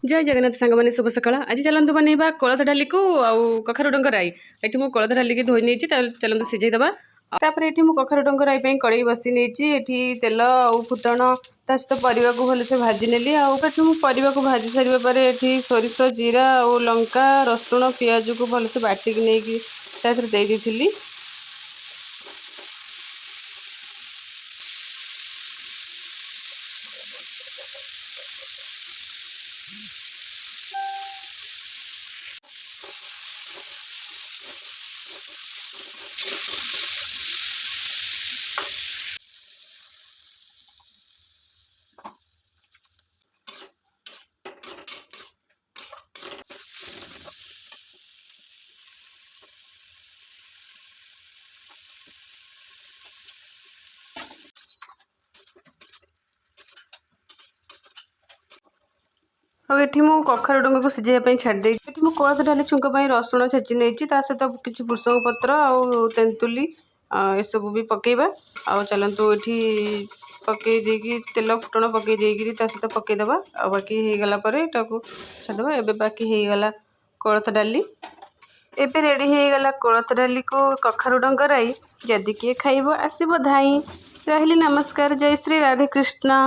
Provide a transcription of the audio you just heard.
जय जगन्नाथ सांग मैंने शुभ सकाल। आज चलतु बनइबा कोलथ डाली को आउ कखारु डंगर राई। ये मुझे कोलथ डाली की धोई नहीं चलतु सिझेदेवा। तापर ये कखारु डंगर राई कड़े बसी नहीं तेल आउ फुटण ता सहित परिवा को भलसे भाजी नेली। परिवा को भाजी सारे पर सोरिष जीरा और लंका रसुण पियाज को भलसे बाटिक नहीं देती। और ये मुझे कखारु डंगर को सिझाई छाड़ी ये कोलथ डाली छुंक रसुण छेची नहीं सहित किसी भृषंग पत्र आउ तेंतुली ये सब भी पकेबा। आ चलतु ये पकई देकी तेल फुटण पकई देकी सहित पकईदेवा। आ बाकी होगला छाड़देवा। एबे बाकी होगला कोलथ डाली। एबे रेडी होगला कोलथ डाली को कखारु डंगर राई। जदि किए खाइबो आसिबो धाई। रहिली नमस्कार। जय श्री राधे कृष्ण।